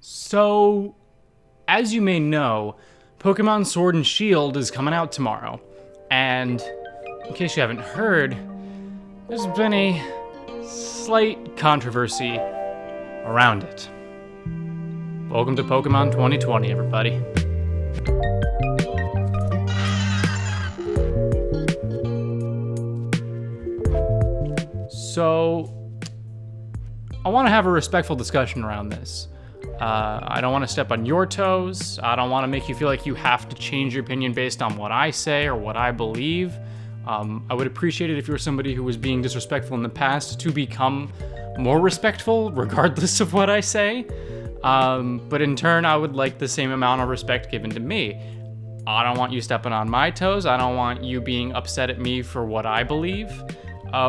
So, as you may know, Pokemon Sword and Shield is coming out tomorrow. And in case you haven't heard, there's been a slight controversy around it. Welcome to Pokemon 2020, everybody. So, I want to have a respectful discussion around this. I don't want to step on your toes. I don't want to make you feel like you have to change your opinion based on what I say or what I believe. I would appreciate it if you were somebody who was being disrespectful in the past to become more respectful regardless of what I say. But in turn, I would like the same amount of respect given to me. I don't want you stepping on my toes. I don't want you being upset at me for what I believe.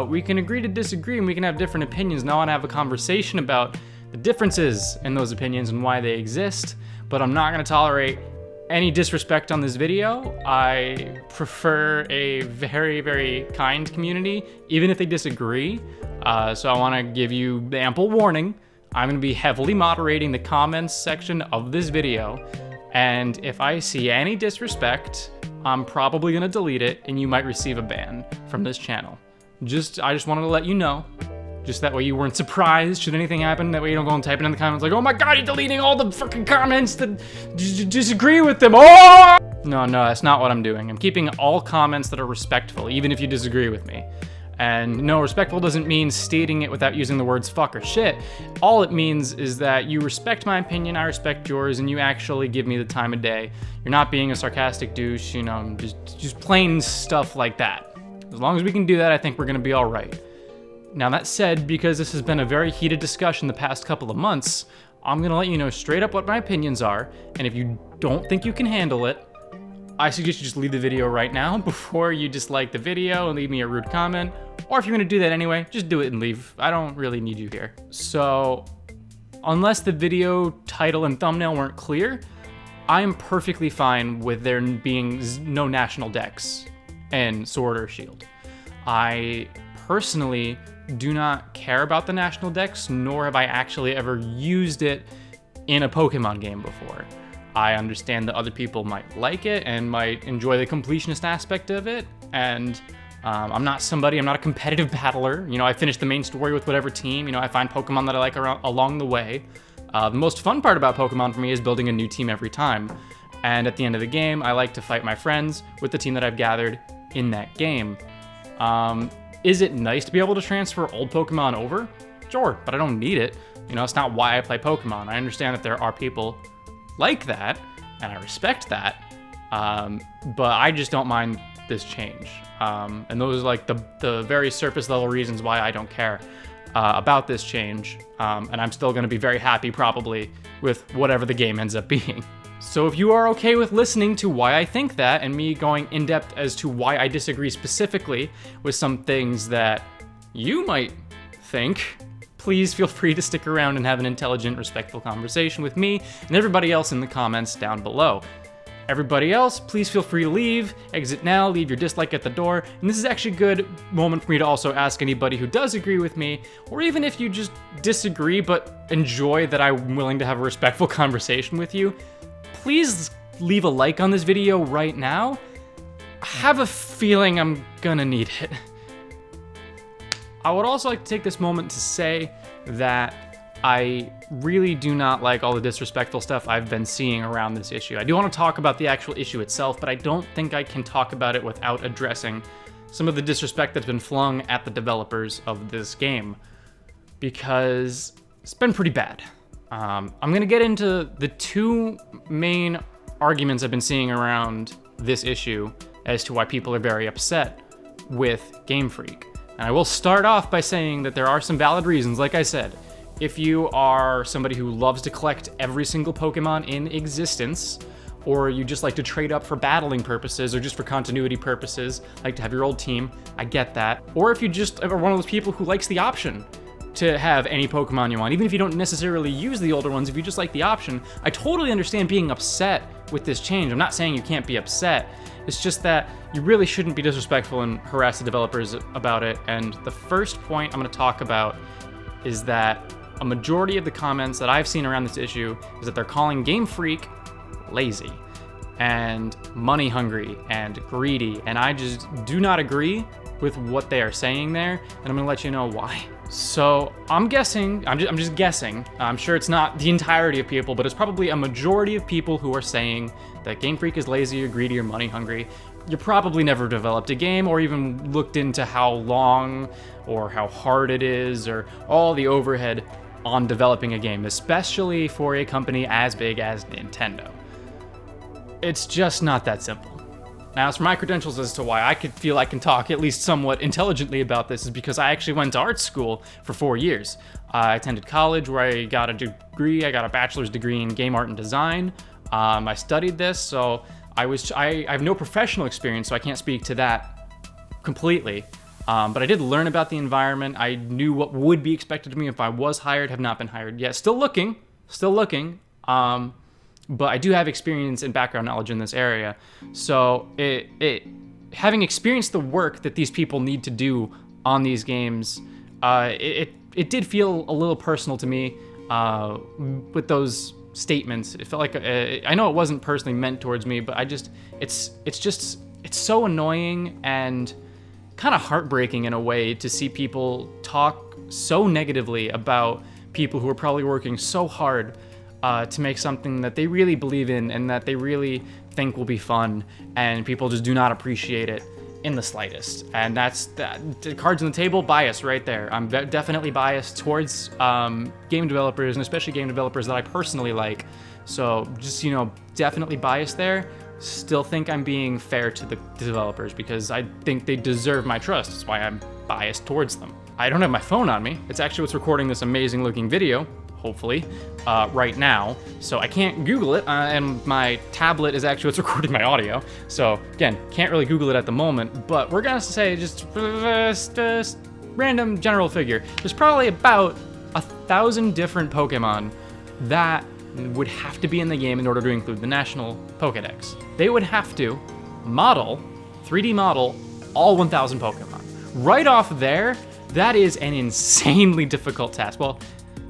We can agree to disagree and we can have different opinions. Now I want to have a conversation about the differences in those opinions and why they exist, but I'm not going to tolerate any disrespect on this video. I prefer a very, very kind community, even if they disagree. So I want to give you the ample warning. I'm going to be heavily moderating the comments section of this video, and if I see any disrespect, I'm probably going to delete it, and you might receive a ban from this channel. I just wanted to let you know. Just that way you weren't surprised should anything happen. That way you don't go and type it in the comments like, oh my god, you're deleting all the fucking comments that disagree with them. Oh! No, that's not what I'm doing. I'm keeping all comments that are respectful, even if you disagree with me. And no, respectful doesn't mean stating it without using the words fuck or shit. All it means is that you respect my opinion, I respect yours, and you actually give me the time of day. You're not being a sarcastic douche, you know, just plain stuff like that. As long as we can do that, I think we're gonna be all right. Now that said, because this has been a very heated discussion the past couple of months, I'm gonna let you know straight up what my opinions are, and if you don't think you can handle it, I suggest you just leave the video right now before you dislike the video and leave me a rude comment, or if you're gonna do that anyway, just do it and leave. I don't really need you here. So, unless the video title and thumbnail weren't clear, I am perfectly fine with there being no National Dex in Sword or Shield. I personally do not care about the National Dex, nor have I actually ever used it in a Pokemon game before. I understand that other people might like it and might enjoy the completionist aspect of it, and I'm not a competitive battler. You know, I finish the main story with whatever team. You know, I find Pokemon that I like along the way. The most fun part about Pokemon for me is building a new team every time, and at the end of the game, I like to fight my friends with the team that I've gathered in that game. Is it nice to be able to transfer old Pokemon over? Sure, but I don't need it. You know, it's not why I play Pokemon. I understand that there are people like that, and I respect that, but I just don't mind this change. And those are like the very surface level reasons why I don't care about this change, and I'm still gonna be very happy probably with whatever the game ends up being. So if you are okay with listening to why I think that and me going in depth as to why I disagree specifically with some things that you might think, please feel free to stick around and have an intelligent, respectful conversation with me and everybody else in the comments down below. Everybody else, please feel free to leave, exit now, leave your dislike at the door, and this is actually a good moment for me to also ask anybody who does agree with me, or even if you just disagree but enjoy that I'm willing to have a respectful conversation with you, please leave a like on this video right now. I have a feeling I'm gonna need it. I would also like to take this moment to say that I really do not like all the disrespectful stuff I've been seeing around this issue. I do want to talk about the actual issue itself, but I don't think I can talk about it without addressing some of the disrespect that's been flung at the developers of this game, because it's been pretty bad. I'm gonna get into the two main arguments I've been seeing around this issue as to why people are very upset with Game Freak. And I will start off by saying that there are some valid reasons. Like I said, if you are somebody who loves to collect every single Pokemon in existence, or you just like to trade up for battling purposes or just for continuity purposes, like to have your old team, I get that. Or if you just are one of those people who likes the option to have any Pokemon you want, even if you don't necessarily use the older ones, if you just like the option, I totally understand being upset with this change. I'm not saying you can't be upset. It's just that you really shouldn't be disrespectful and harass the developers about it. And the first point I'm gonna talk about is that a majority of the comments that I've seen around this issue is that they're calling Game Freak lazy and money hungry and greedy, and I just do not agree with what they are saying there, and I'm gonna let you know why. So I'm guessing, I'm just guessing, I'm sure it's not the entirety of people, but it's probably a majority of people who are saying that Game Freak is lazy or greedy or money hungry. You probably never developed a game or even looked into how long or how hard it is or all the overhead on developing a game, especially for a company as big as Nintendo. It's just not that simple. Now, as for my credentials as to why I could feel I can talk at least somewhat intelligently about this is because I actually went to art school for 4 years. I attended college where I got a degree. I got a bachelor's degree in game art and design. I studied this, so I have no professional experience, so I can't speak to that completely. But I did learn about the environment. I knew what would be expected of me if I was hired. Have not been hired yet. Still looking. But I do have experience and background knowledge in this area. So having experienced the work that these people need to do on these games, it did feel a little personal to me with those statements. It felt like I know it wasn't personally meant towards me, but it's so annoying and kind of heartbreaking in a way to see people talk so negatively about people who are probably working so hard to make something that they really believe in and that they really think will be fun, and people just do not appreciate it in the slightest. And that's that. Cards on the table, bias right there. I'm definitely biased towards game developers, and especially game developers that I personally like. So just, definitely biased there. Still think I'm being fair to the developers because I think they deserve my trust. That's why I'm biased towards them. I don't have my phone on me. It's actually what's recording this amazing looking video, hopefully, right now. So I can't Google it, and my tablet is actually what's recording my audio. So again, can't really Google it at the moment, but we're gonna say just random general figure. There's probably about 1,000 different Pokemon that would have to be in the game in order to include the National PokeDex. They would have to 3D model all 1,000 Pokemon. Right off there, that is an insanely difficult task. Well,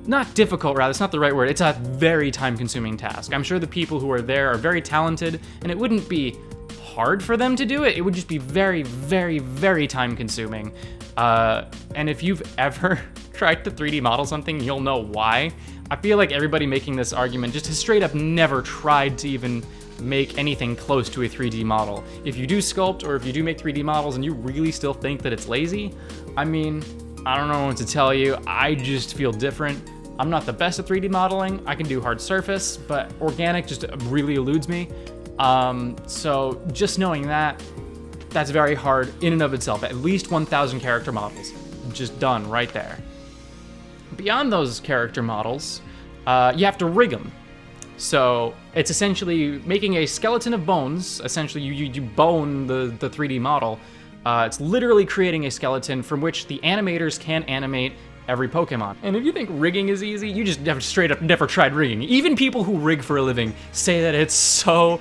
not difficult, rather, it's not the right word. It's a very time-consuming task. I'm sure the people who are there are very talented, and it wouldn't be hard for them to do it. It would just be very, very, very time-consuming. And if you've ever tried to 3D model something, you'll know why. I feel like everybody making this argument just has straight up never tried to even make anything close to a 3D model. If you do sculpt or if you do make 3D models and you really still think that it's lazy, I mean, I don't know what to tell you. I just feel different. I'm not the best at 3D modeling. I can do hard surface, but organic just really eludes me. So just knowing that, that's very hard in and of itself. At least 1,000 character models, just done right there. Beyond those character models, you have to rig them. So it's essentially making a skeleton of bones. Essentially, you bone the 3D model. It's literally creating a skeleton from which the animators can animate every Pokemon. And if you think rigging is easy, you just straight up never tried rigging. Even people who rig for a living say that it's so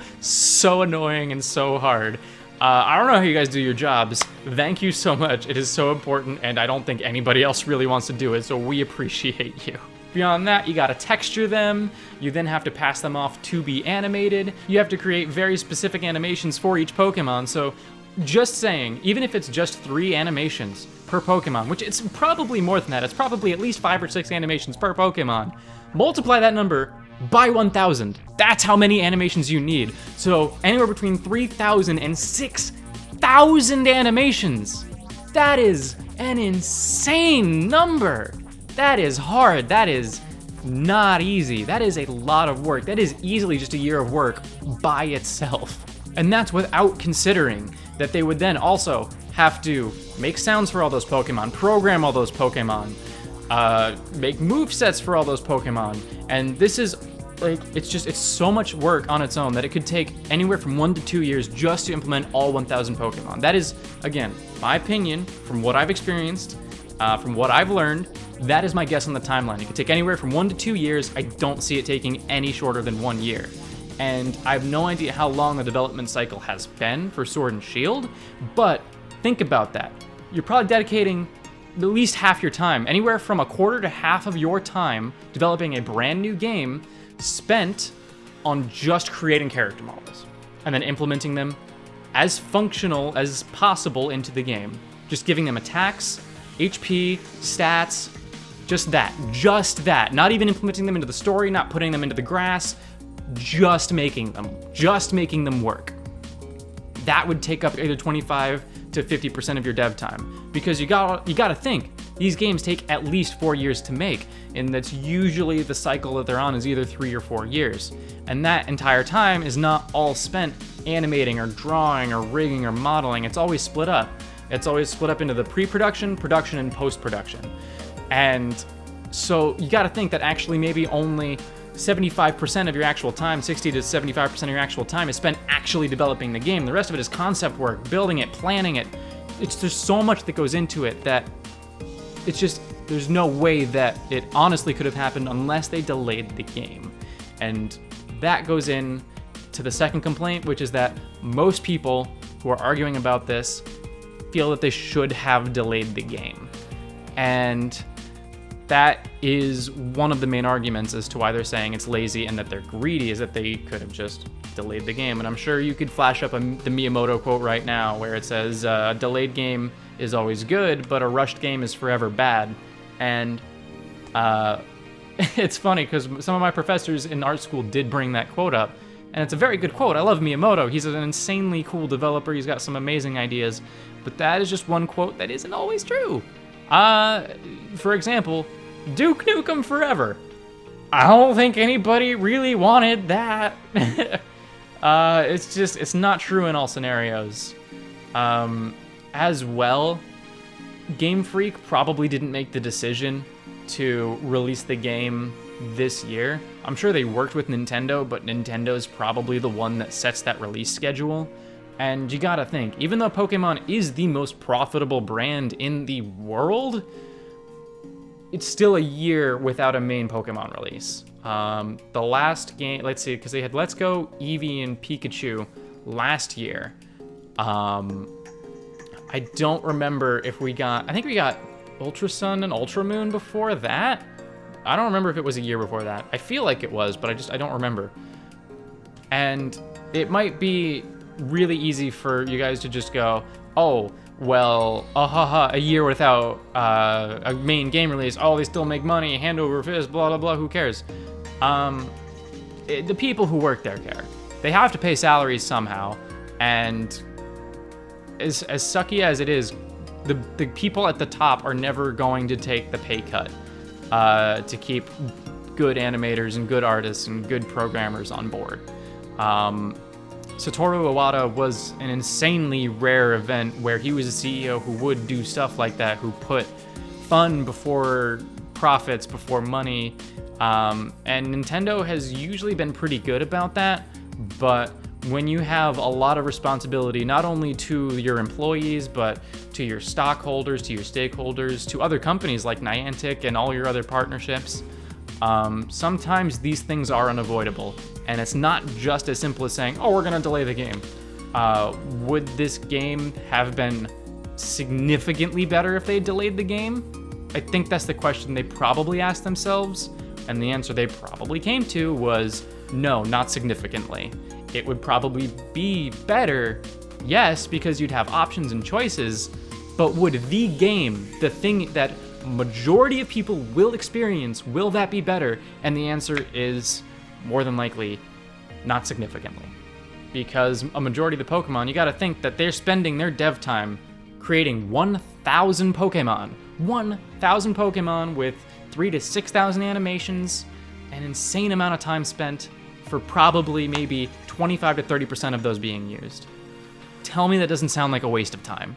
annoying and so hard. I don't know how you guys do your jobs. Thank you so much. It is so important, and I don't think anybody else really wants to do it, so we appreciate you. Beyond that, you gotta texture them. You then have to pass them off to be animated. You have to create very specific animations for each Pokemon, so just saying, even if it's just 3 animations per Pokemon, which it's probably more than that, it's probably at least 5 or 6 animations per Pokemon, multiply that number by 1,000. That's how many animations you need. So anywhere between 3,000 and 6,000 animations. That is an insane number. That is hard. That is not easy. That is a lot of work. That is easily just a year of work by itself. And that's without considering that they would then also have to make sounds for all those Pokemon, program all those Pokemon, make movesets for all those Pokemon. And this is like, it's so much work on its own that it could take anywhere from 1 to 2 years just to implement all 1,000 Pokemon. That is, again, my opinion from what I've experienced, from what I've learned. That is my guess on the timeline. It could take anywhere from 1 to 2 years. I don't see it taking any shorter than 1 year. And I have no idea how long the development cycle has been for Sword and Shield, but think about that. You're probably dedicating at least half your time, anywhere from a quarter to half of your time developing a brand new game spent on just creating character models and then implementing them as functional as possible into the game. Just giving them attacks, HP, stats, just that. Not even implementing them into the story, not putting them into the grass, just making them work. That would take up either 25 to 50% of your dev time, because you gotta think, these games take at least 4 years to make, and that's usually the cycle that they're on is either 3 or 4 years. And that entire time is not all spent animating or drawing or rigging or modeling. It's always split up. It's always split up into the pre-production, production, and post-production. And so you gotta think that actually maybe only 75% of your actual time, 60 to 75% of your actual time is spent actually developing the game. The rest of it is concept work, building it, planning it. There's so much that goes into it that it's just, there's no way that it honestly could have happened unless they delayed the game. And that goes in to the second complaint, which is that most people who are arguing about this feel that they should have delayed the game. And that is one of the main arguments as to why they're saying it's lazy and that they're greedy, is that they could have just delayed the game. And I'm sure you could flash up the Miyamoto quote right now where it says, a delayed game is always good, but a rushed game is forever bad. And it's funny because some of my professors in art school did bring that quote up. And it's a very good quote. I love Miyamoto. He's an insanely cool developer. He's got some amazing ideas. But that is just one quote that isn't always true. For example, Duke Nukem Forever. I don't think anybody really wanted that. It's not true in all scenarios. As well, Game Freak probably didn't make the decision to release the game this year. I'm sure they worked with Nintendo, but Nintendo's probably the one that sets that release schedule. And you gotta think, even though Pokemon is the most profitable brand in the world, it's still a year without a main Pokemon release. The last game, let's see, because they had Let's Go, Eevee, and Pikachu last year. I don't remember if I think we got Ultra Sun and Ultra Moon before that. I don't remember if it was a year before that. I feel like it was, but I don't remember. And it might be really easy for you guys to just go, oh, well, a year without a main game release. Oh, they still make money, hand over fist, blah, blah, blah, who cares? The people who work there care. They have to pay salaries somehow, and as sucky as it is, the people at the top are never going to take the pay cut to keep good animators and good artists and good programmers on board. Satoru Iwata was an insanely rare event where he was a CEO who would do stuff like that, who put fun before profits, before money. And Nintendo has usually been pretty good about that, but when you have a lot of responsibility, not only to your employees, but to your stockholders, to your stakeholders, to other companies like Niantic and all your other partnerships, sometimes these things are unavoidable. And it's not just as simple as saying, oh, we're gonna delay the game. Would this game have been significantly better if they delayed the game? I think that's the question they probably asked themselves, and the answer they probably came to was no, not significantly. It would probably be better, yes, because you'd have options and choices, but would the game, the thing that majority of people will experience, will that be better? And the answer is more than likely not significantly. Because a majority of the Pokemon, you gotta think that they're spending their dev time creating 1,000 Pokemon. 1,000 Pokemon with 3,000 to 6,000 animations, an insane amount of time spent for probably maybe 25 to 30% of those being used. Tell me that doesn't sound like a waste of time.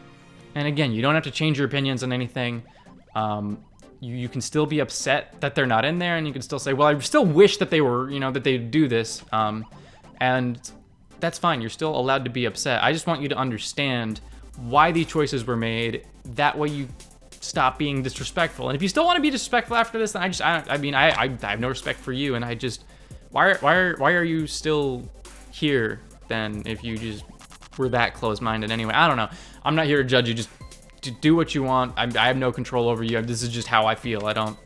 And again, you don't have to change your opinions on anything. You can still be upset that they're not in there, and you can still say, well, I still wish that they were, that they'd do this. And that's fine. You're still allowed to be upset. I just want you to understand why these choices were made. That way you stop being disrespectful. And if you still want to be disrespectful after this, then I have no respect for you. And I just, why are you still here then if you just were that close-minded anyway? I don't know. I'm not here to judge you. Just do what you want. I have no control over you. This is just how I feel. I don't.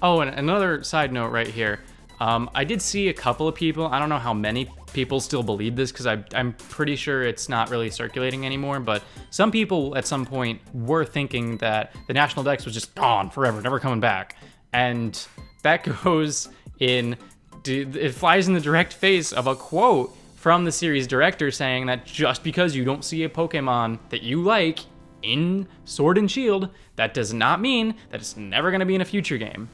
Oh, and another side note right here. I did see a couple of people. I don't know how many people still believe this because I'm pretty sure it's not really circulating anymore. But some people at some point were thinking that the National Dex was just gone forever, never coming back, and that goes in. It flies in the direct face of a quote from the series director saying that just because you don't see a Pokemon that you like in Sword and Shield, that does not mean that it's never going to be in a future game.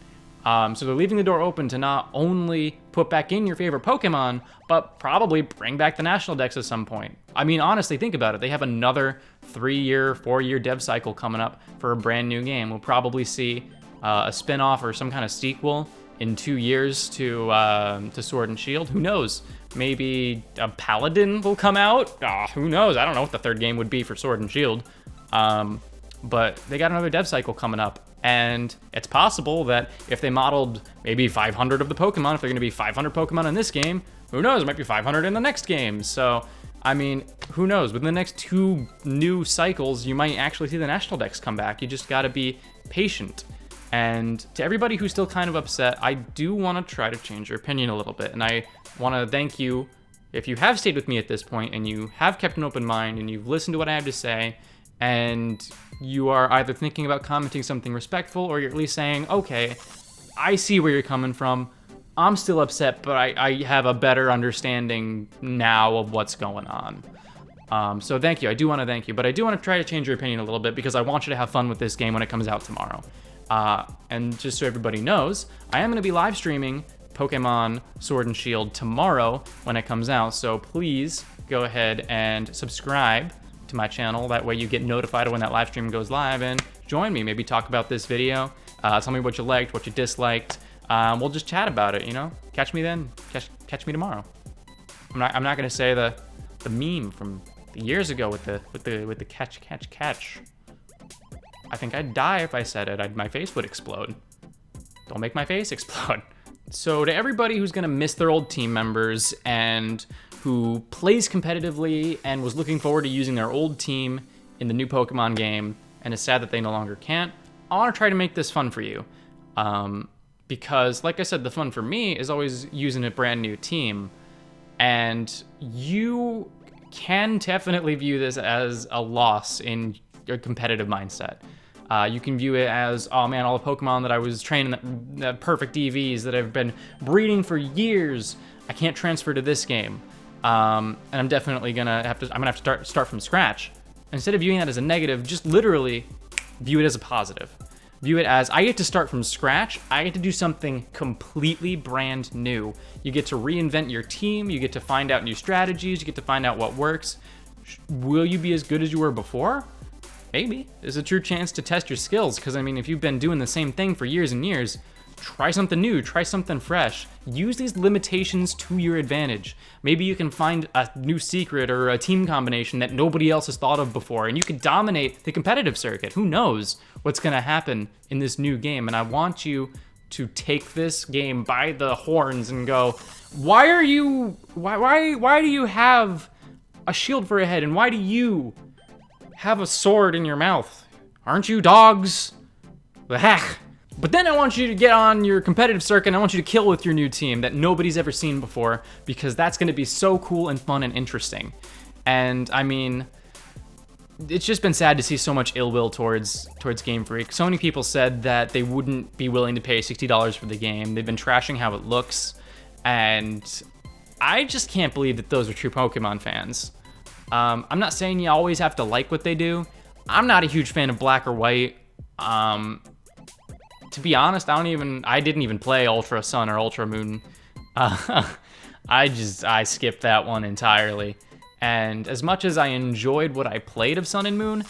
So they're leaving the door open to not only put back in your favorite Pokemon, but probably bring back the National Dex at some point. I mean, honestly, think about it. They have another 3-year, 4-year dev cycle coming up for a brand new game. We'll probably see a spin-off or some kind of sequel in 2 years to Sword and Shield. Who knows? Maybe a Paladin will come out. Who knows? I don't know what the third game would be for Sword and Shield. But they got another dev cycle coming up. And it's possible that if they modeled maybe 500 of the Pokemon, if they're going to be 500 Pokemon in this game, who knows? It might be 500 in the next game. So, I mean, who knows? Within the next 2 new cycles, you might actually see the National Dex come back. You just got to be patient. And to everybody who's still kind of upset, I do want to try to change your opinion a little bit. And I want to thank you if you have stayed with me at this point and you have kept an open mind and you've listened to what I have to say and you are either thinking about commenting something respectful or you're at least saying, okay, I see where you're coming from. I'm still upset, but I have a better understanding now of what's going on. So thank you. I do want to thank you, but I do want to try to change your opinion a little bit because I want you to have fun with this game when it comes out tomorrow. And just so everybody knows, I am going to be live streaming Pokemon Sword and Shield tomorrow when it comes out. So please go ahead and subscribe to my channel. That way you get notified when that live stream goes live and join me. Maybe talk about this video. Tell me what you liked, what you disliked. We'll just chat about it, you know? Catch me then. Catch me tomorrow. I'm not going to say the meme from years ago with the catch. I think I'd die if I said it. My face would explode. Don't make my face explode. So to everybody who's gonna miss their old team members and who plays competitively and was looking forward to using their old team in the new Pokemon game and is sad that they no longer can't, I wanna try to make this fun for you. Because like I said, the fun for me is always using a brand new team. And you can definitely view this as a loss in your competitive mindset. You can view it as, oh man, all the Pokemon that I was training, the perfect EVs that I've been breeding for years, I can't transfer to this game. And I'm definitely gonna have to start from scratch. Instead of viewing that as a negative, just literally view it as a positive. View it as, I get to start from scratch, I get to do something completely brand new. You get to reinvent your team, you get to find out new strategies, you get to find out what works. Will you be as good as you were before? Maybe. There's a true chance to test your skills, because I mean, if you've been doing the same thing for years and years, try something new, try something fresh. Use these limitations to your advantage. Maybe you can find a new secret or a team combination that nobody else has thought of before, and you can dominate the competitive circuit. Who knows what's gonna happen in this new game? And I want you to take this game by the horns and go, why do you have a shield for a head, and why do you have a sword in your mouth? Aren't you dogs? The heck. But then I want you to get on your competitive circuit and I want you to kill with your new team that nobody's ever seen before, because that's gonna be so cool and fun and interesting. And I mean, it's just been sad to see so much ill will towards Game Freak. So many people said that they wouldn't be willing to pay $60 for the game. They've been trashing how it looks, and I just can't believe that those are true Pokemon fans. I'm not saying you always have to like what they do. I'm not a huge fan of Black or White. To be honest, I didn't even play Ultra Sun or Ultra Moon. I skipped that one entirely. And as much as I enjoyed what I played of Sun and Moon,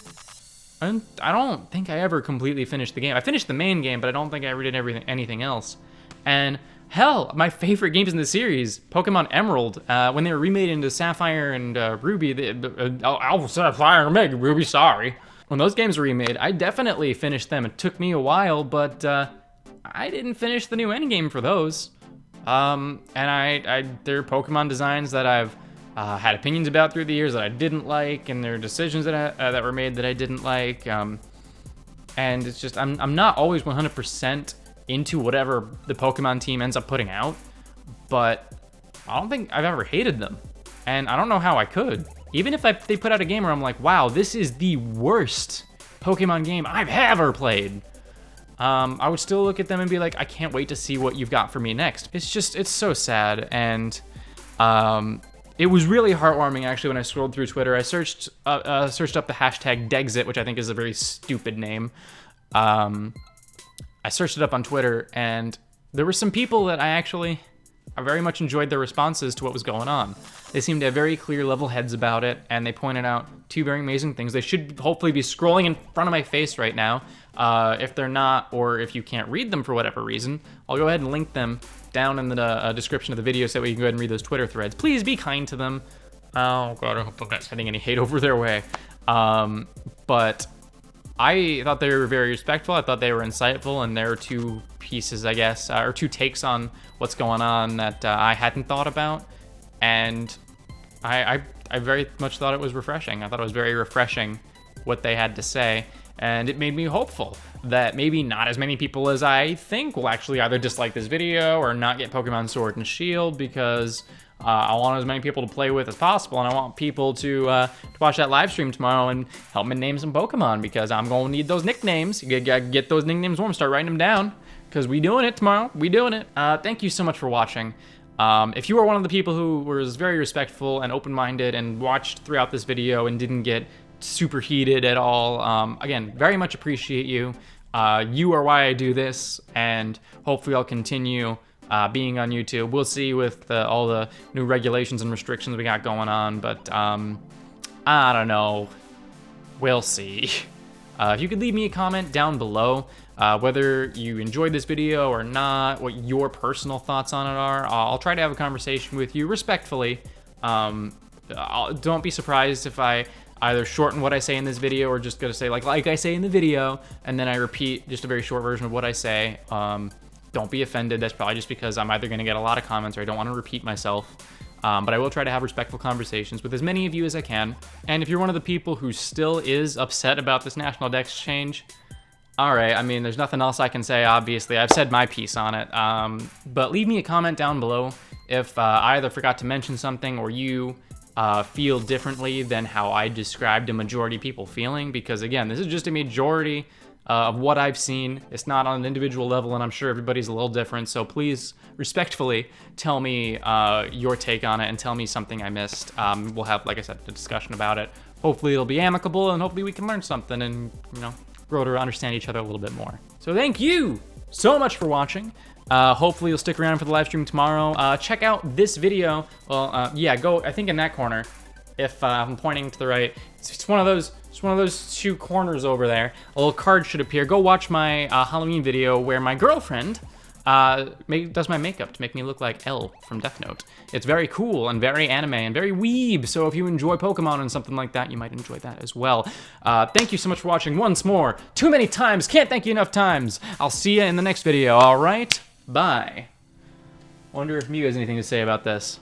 I don't think I ever completely finished the game. I finished the main game, but I don't think I ever did anything else. And hell, my favorite games in the series, Pokemon Emerald, when they were remade into Sapphire and Ruby, Sapphire and Meg, Ruby, sorry. When those games were remade, I definitely finished them. It took me a while, but I didn't finish the new endgame for those. And they're Pokemon designs that I've had opinions about through the years that I didn't like, and there are decisions that were made that I didn't like. And it's just, I'm not always 100% into whatever the Pokemon team ends up putting out, but I don't think I've ever hated them. And I don't know how I could. Even if they put out a game where I'm like, wow, this is the worst Pokemon game I've ever played, I would still look at them and be like, I can't wait to see what you've got for me next. It's so sad. And it was really heartwarming, actually, when I scrolled through Twitter. I searched up the hashtag Dexit, which I think is a very stupid name. I searched it up on Twitter, and there were some people that I very much enjoyed their responses to what was going on. They seemed to have very clear, level heads about it, and they pointed out two very amazing things. They should hopefully be scrolling in front of my face right now. If they're not, or if you can't read them for whatever reason, I'll go ahead and link them down in the description of the video so that we can go ahead and read those Twitter threads. Please be kind to them. Oh God, I hope I'm not sending any hate over their way. But I thought they were very respectful. I thought they were insightful, and there are two pieces, I guess, or two takes on what's going on that I hadn't thought about. And I very much thought it was refreshing. I thought it was very refreshing what they had to say. And it made me hopeful that maybe not as many people as I think will actually either dislike this video or not get Pokemon Sword and Shield, because I want as many people to play with as possible, and I want people to watch that live stream tomorrow and help me name some Pokemon, because I'm going to need those nicknames. You gotta get those nicknames warm, start writing them down, because we doing it tomorrow. We doing it. Thank you so much for watching. If you are one of the people who was very respectful and open-minded and watched throughout this video and didn't get super heated at all, again, very much appreciate you. You are why I do this, and hopefully I'll continue being on YouTube. We'll see with all the new regulations and restrictions we got going on, but I don't know. We'll see. If you could leave me a comment down below, whether you enjoyed this video or not, what your personal thoughts on it are. I'll try to have a conversation with you respectfully. Don't be surprised if I either shorten what I say in this video or just gonna say like I say in the video, and then I repeat just a very short version of what I say. Don't be offended. That's probably just because I'm either gonna get a lot of comments or I don't want to repeat myself. But I will try to have respectful conversations with as many of you as I can. And if you're one of the people who still is upset about this National Dex change, all right, I mean, there's nothing else I can say, obviously. I've said my piece on it. But leave me a comment down below if I either forgot to mention something or you feel differently than how I described a majority of people feeling, because again, this is just a majority of what I've seen. It's not on an individual level, and I'm sure everybody's a little different, so please respectfully tell me your take on it and tell me something I missed. We'll have, like I said, a discussion about it. Hopefully it'll be amicable, and hopefully we can learn something and, you know, grow to understand each other a little bit more. So thank you so much for watching. Hopefully you'll stick around for the live stream tomorrow. Check out this video. Well, yeah, go, I think in that corner, if I'm pointing to the right. It's one of those two corners over there. A little card should appear. Go watch my Halloween video where my girlfriend does my makeup to make me look like Elle from Death Note. It's very cool and very anime and very weeb, so if you enjoy Pokemon and something like that, you might enjoy that as well. Thank you so much for watching once more. Too many times, can't thank you enough times. I'll see you in the next video, all right? Bye. Wonder if Mew has anything to say about this.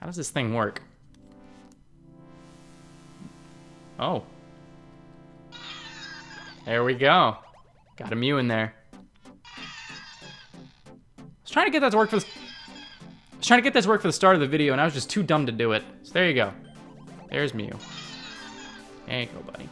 How does this thing work? Oh. There we go. Got a Mew in there. I was trying to get that to work for the start of the video, and I was just too dumb to do it. So there you go. There's Mew. There you go, buddy.